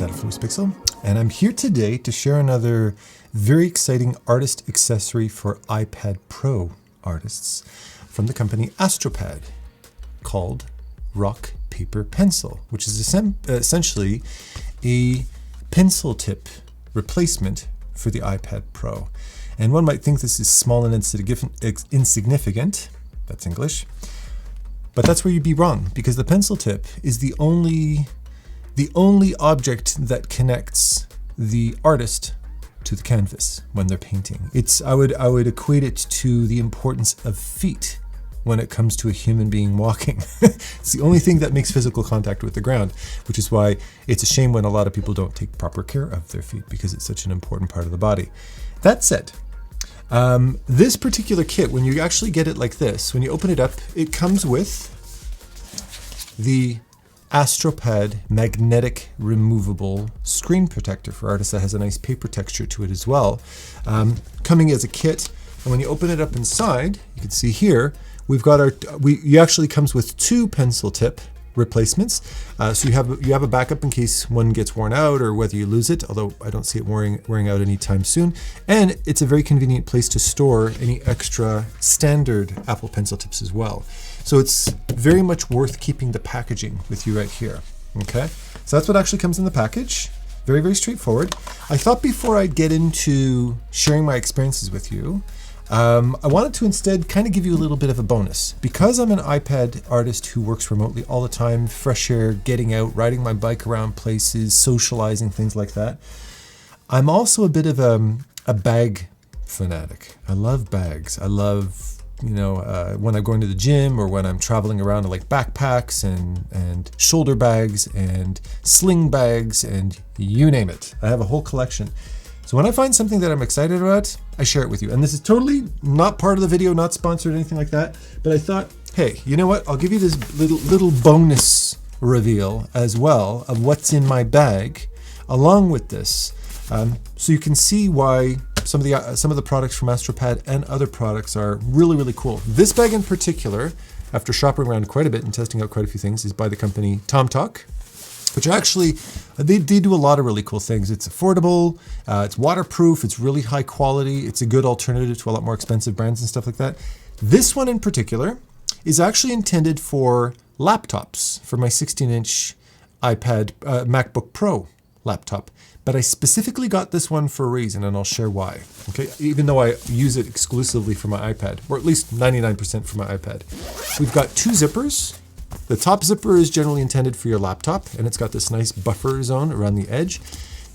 LUCIDPIXUL, and I'm here today to share another very exciting artist accessory for iPad Pro artists from the company ASTROPAD called Rock Paper Pencil, which is essentially a pencil tip replacement for the iPad Pro. And one might think this is small and insignificant, that's English, but that's where you'd be wrong, because the pencil tip is the only object that connects the artist to the canvas when they're painting. I would equate it to the importance of feet when it comes to a human being walking. It's the only thing that makes physical contact with the ground, which is why it's a shame when a lot of people don't take proper care of their feet, because it's such an important part of the body. That said, this particular kit, when you actually get it like this, when you open it up, it comes with the ASTROPAD magnetic removable screen protector for artists that has a nice paper texture to it as well, coming as a kit. And when you open it up inside, you can see here, we've got it actually comes with two pencil tip replacements. So you have a backup in case one gets worn out or whether you lose it, although I don't see it wearing out anytime soon. And it's a very convenient place to store any extra standard Apple Pencil tips as well. So it's very much worth keeping the packaging with you right here. Okay, so that's what actually comes in the package. Very, very straightforward. I thought before I'd get into sharing my experiences with you, I wanted to instead kind of give you a little bit of a bonus. Because I'm an iPad artist who works remotely all the time, fresh air, getting out, riding my bike around places, socializing, things like that. I'm also a bit of a bag fanatic. I love bags. I love, when I'm going to the gym or when I'm traveling around, I like backpacks and shoulder bags and sling bags and you name it. I have a whole collection. So when I find something that I'm excited about, I share it with you. And this is totally not part of the video, not sponsored or anything like that. But I thought, hey, you know what? I'll give you this little bonus reveal as well of what's in my bag along with this. So you can see why some of the products from ASTROPAD and other products are really, really cool. This bag in particular, after shopping around quite a bit and testing out quite a few things, is by the company TomTalk, which actually, they do a lot of really cool things. It's affordable, it's waterproof, it's really high quality, it's a good alternative to a lot more expensive brands and stuff like that. This one in particular is actually intended for laptops, for my 16-inch MacBook Pro laptop. But I specifically got this one for a reason, and I'll share why. Okay, even though I use it exclusively for my iPad, or at least 99% for my iPad. We've got two zippers. The top zipper is generally intended for your laptop, and it's got this nice buffer zone around the edge.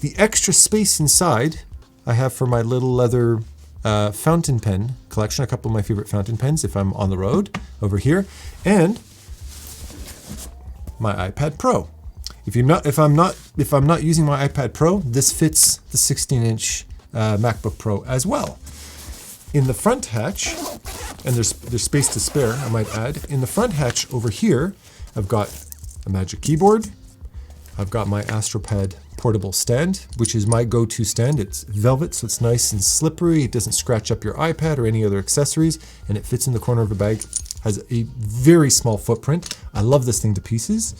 The extra space inside I have for my little leather fountain pen collection, a couple of my favorite fountain pens if I'm on the road over here, and my iPad Pro. If I'm not using my iPad Pro, this fits the 16-inch MacBook Pro as well. In the front hatch, and there's space to spare, I might add. In the front hatch over here, I've got a Magic Keyboard. I've got my ASTROPAD portable stand, which is my go-to stand. It's velvet, so it's nice and slippery. It doesn't scratch up your iPad or any other accessories, and it fits in the corner of a bag. Has a very small footprint. I love this thing to pieces.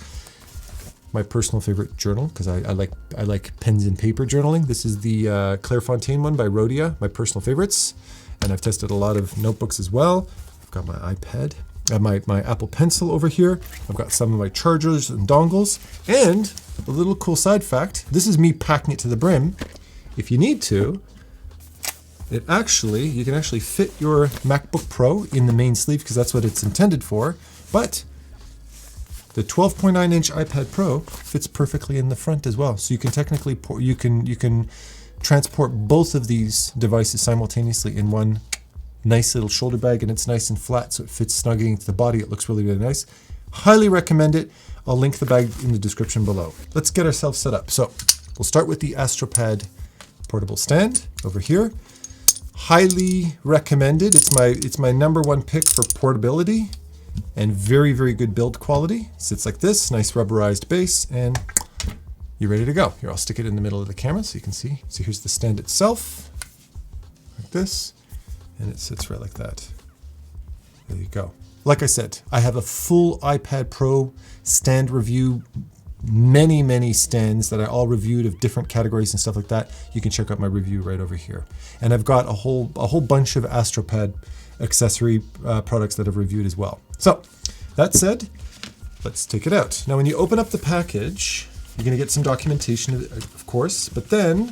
My personal favorite journal, because I like pens and paper journaling. This is the Clairefontaine one by Rhodia, my personal favorites. And I've tested a lot of notebooks as well. I've got my iPad, my Apple Pencil over here. I've got some of my chargers and dongles. And a little cool side fact, this is me packing it to the brim. If you need to, you can actually fit your MacBook Pro in the main sleeve, because that's what it's intended for. But the 12.9-inch iPad Pro fits perfectly in the front as well. So you can technically, you can transport both of these devices simultaneously in one nice little shoulder bag, and it's nice and flat, so it fits snug into the body. It looks really, really nice. Highly recommend it. I'll link the bag in the description below. Let's get ourselves set up. So we'll start with the ASTROPAD portable stand over here. Highly recommended. It's my number one pick for portability and very, very good build quality. Sits like this, nice rubberized base, and you're ready to go. Here, I'll stick it in the middle of the camera so you can see. So here's the stand itself, like this, and it sits right like that. There you go. Like I said, I have a full iPad Pro stand review many stands that I all reviewed of different categories and stuff like that. You can check out my review right over here. And I've got a whole bunch of AstroPad accessory products that I've reviewed as well. So that said, let's take it out. Now when you open up the package, you're going to get some documentation, of course, but then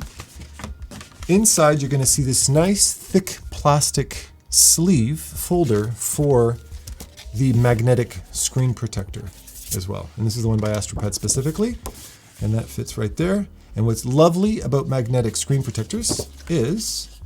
inside you're going to see this nice thick plastic sleeve folder for the magnetic screen protector as well. And this is the one by AstroPad specifically, and that fits right there. And what's lovely about magnetic screen protectors is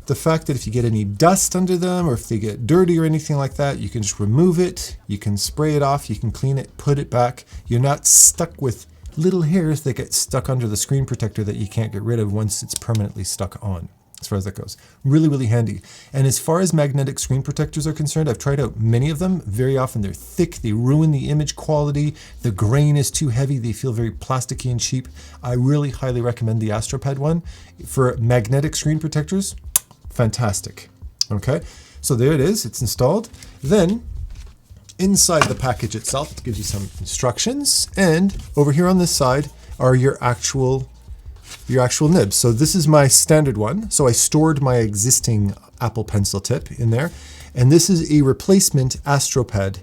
the fact that if you get any dust under them or if they get dirty or anything like that, you can just remove it, you can spray it off, you can clean it, put it back. You're not stuck with little hairs that get stuck under the screen protector that you can't get rid of once it's permanently stuck on. As far as that goes, really handy. And as far as magnetic screen protectors are concerned, I've tried out many of them. Very often they're thick, they ruin the image quality, the grain is too heavy, they feel very plasticky and cheap. I really highly recommend the AstroPad one. For magnetic screen protectors, fantastic. Okay, so there it is, it's installed. Then inside the package itself, it gives you some instructions, and over here on this side are your actual nibs. So this is my standard one. So I stored my existing Apple pencil tip in there. And this is a replacement AstroPad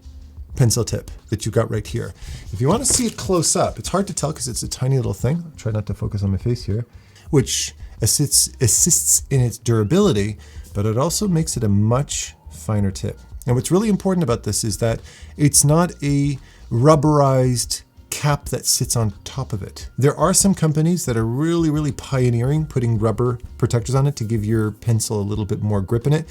pencil tip that you got right here. If you want to see it close up, it's hard to tell because it's a tiny little thing. I'll try not to focus on my face here, which assists in its durability, but it also makes it a much finer tip. And what's really important about this is that it's not a rubberized cap that sits on top of it. There are some companies that are really pioneering putting rubber protectors on it to give your pencil a little bit more grip in it.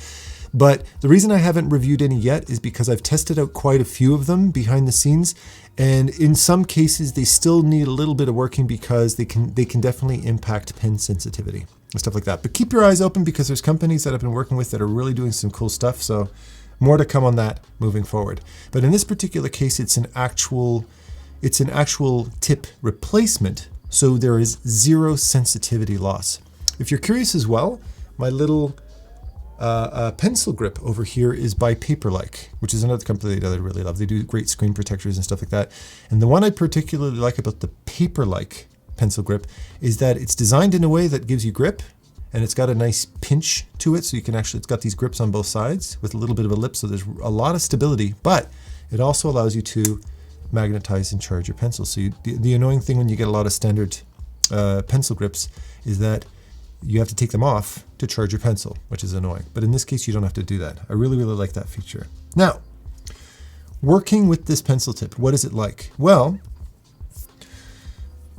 But the reason I haven't reviewed any yet is because I've tested out quite a few of them behind the scenes. And in some cases, they still need a little bit of working because they can definitely impact pen sensitivity and stuff like that. But keep your eyes open because there's companies that I've been working with that are really doing some cool stuff. So more to come on that moving forward. But in this particular case, it's an actual tip replacement, so there is zero sensitivity loss. If you're curious as well, my little pencil grip over here is by Paperlike, which is another company that I really love. They do great screen protectors and stuff like that. And the one I particularly like about the Paperlike pencil grip is that it's designed in a way that gives you grip, and it's got a nice pinch to it, so you can it's got these grips on both sides with a little bit of a lip, so there's a lot of stability, but it also allows you to magnetize and charge your pencil. So the annoying thing when you get a lot of standard pencil grips is that you have to take them off to charge your pencil, which is annoying. But in this case, you don't have to do that. I really like that feature. Now, working with this pencil tip, what is it like? Well,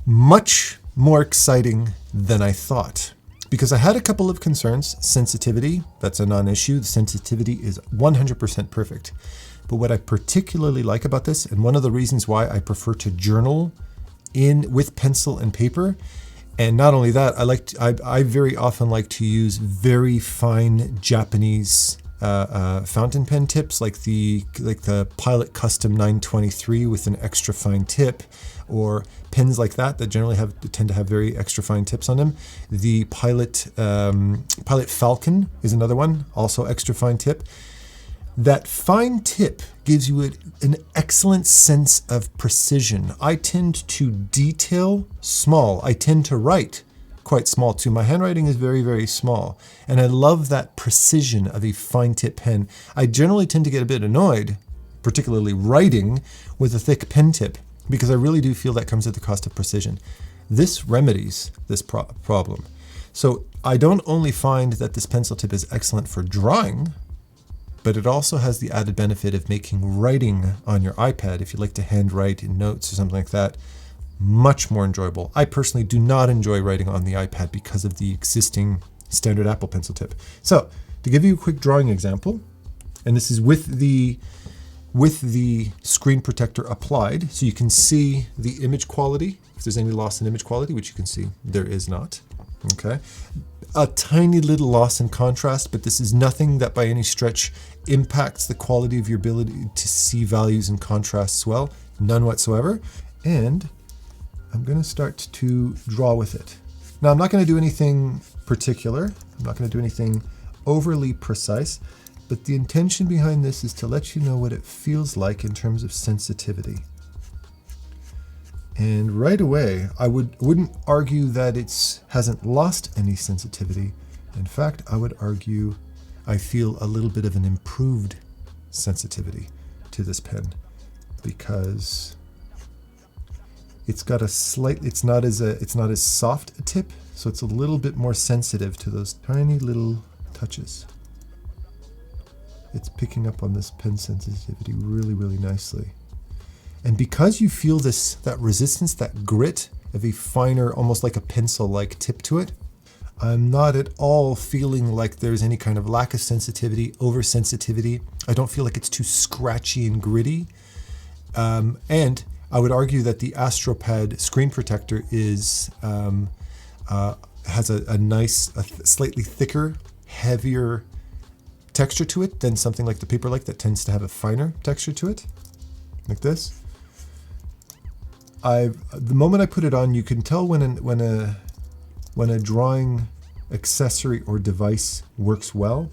much more exciting than I thought. Because I had a couple of concerns. Sensitivity, that's a non-issue. The sensitivity is 100% perfect. But what I particularly like about this, and one of the reasons why I prefer to journal with pencil and paper, and not only that, I very often like to use very fine Japanese fountain pen tips, like the Pilot Custom 923 with an extra fine tip, or pens like that generally tend to have very extra fine tips on them. The Pilot Falcon is another one, also extra fine tip. That fine tip gives you an excellent sense of precision. I tend to detail small. I tend to write quite small too. My handwriting is very small, and I love that precision of a fine tip pen. I generally tend to get a bit annoyed, particularly writing with a thick pen tip, because I really do feel that comes at the cost of precision. This remedies this problem. So I don't only find that this pencil tip is excellent for drawing, but it also has the added benefit of making writing on your iPad, if you like to handwrite in notes or something like that, much more enjoyable. I personally do not enjoy writing on the iPad because of the existing standard Apple pencil tip. So to give you a quick drawing example, and this is with the screen protector applied, so you can see the image quality, if there's any loss in image quality, which you can see there is not. Okay, a tiny little loss in contrast, but this is nothing that by any stretch impacts the quality of your ability to see values and contrasts well, none whatsoever. And I'm going to start to draw with it. Now, I'm not going to do anything particular. I'm not going to do anything overly precise, but the intention behind this is to let you know what it feels like in terms of sensitivity. And right away, I wouldn't argue that it hasn't lost any sensitivity. In fact, I would argue I feel a little bit of an improved sensitivity to this pen, because it's got a it's not as soft a tip, so it's a little bit more sensitive to those tiny little touches. It's picking up on this pen sensitivity really, really nicely. And because you feel that resistance, that grit of a finer, almost like a pencil-like tip to it, I'm not at all feeling like there's any kind of lack of sensitivity, oversensitivity. I don't feel like it's too scratchy and gritty. And I would argue that the AstroPad screen protector has a nice, slightly thicker, heavier texture to it than something like the Paperlike that tends to have a finer texture to it, like this. The moment I put it on, you can tell when a drawing accessory or device works well,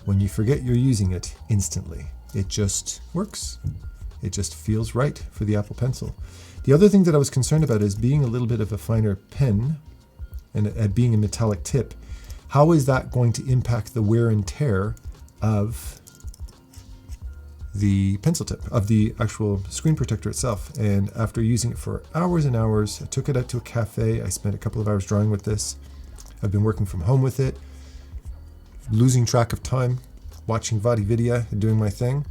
when you forget you're using it instantly. It just works. It just feels right for the Apple Pencil. The other thing that I was concerned about is being a little bit of a finer pen and being a metallic tip. How is that going to impact the wear and tear of the pencil tip, of the actual screen protector itself? And after using it for hours and hours, I took it out to a cafe. I spent a couple of hours drawing with this. I've been working from home with it, losing track of time, watching Vadi Vidya and doing my thing.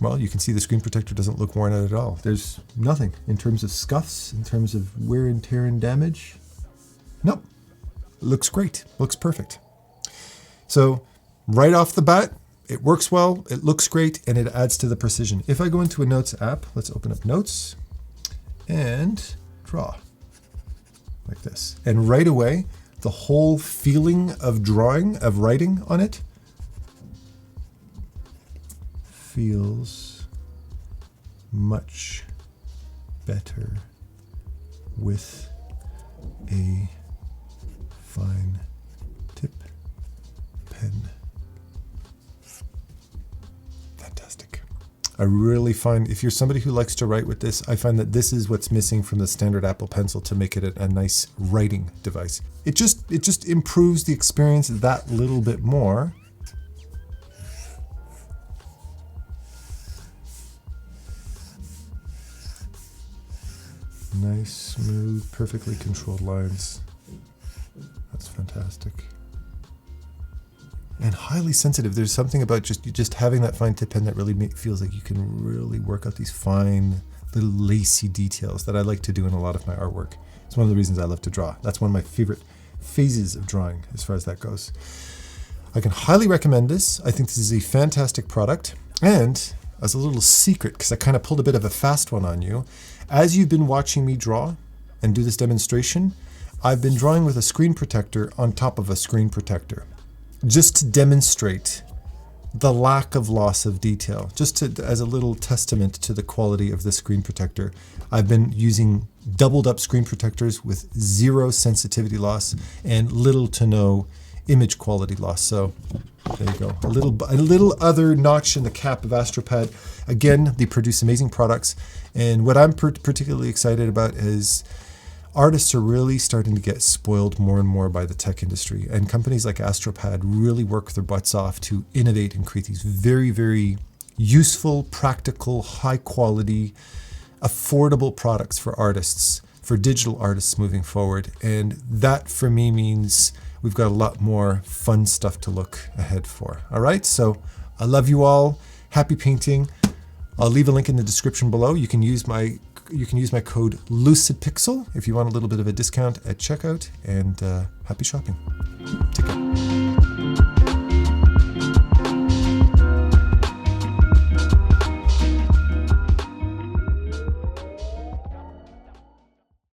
Well, you can see the screen protector doesn't look worn out at all. There's nothing in terms of scuffs, in terms of wear and tear and damage. Nope. It looks great. Looks perfect. So right off the bat, it works well, it looks great, and it adds to the precision. If I go into a Notes app, let's open up Notes and draw like this. And right away, the whole feeling of drawing, of writing on it, feels much better with a fine tip pen. Fantastic. I really find, if you're somebody who likes to write with this, I find that this is what's missing from the standard Apple Pencil to make it a nice writing device. It just improves the experience that little bit more. Nice, smooth, perfectly controlled lines. That's fantastic. And highly sensitive. There's something about just having that fine tip pen that really feels like you can really work out these fine little lacy details that I like to do in a lot of my artwork. It's one of the reasons I love to draw. That's one of my favorite phases of drawing as far as that goes. I can highly recommend this. I think this is a fantastic product. And as a little secret, because I kind of pulled a bit of a fast one on you, as you've been watching me draw and do this demonstration, I've been drawing with a screen protector on top of a screen protector, just to demonstrate the lack of loss of detail, as a little testament to the quality of the screen protector. I've been using doubled up screen protectors with zero sensitivity loss and little to no image quality loss. So there you go. A little other notch in the cap of AstroPad. Again, they produce amazing products. And what I'm particularly excited about is artists are really starting to get spoiled more and more by the tech industry. And companies like AstroPad really work their butts off to innovate and create these very, very useful, practical, high quality, affordable products for artists, for digital artists moving forward. And that for me means we've got a lot more fun stuff to look ahead for. All right, so I love you all. Happy painting. I'll leave a link in the description below. You can use my code LUCIDPIXUL if you want a little bit of a discount at checkout, and happy shopping. Take care.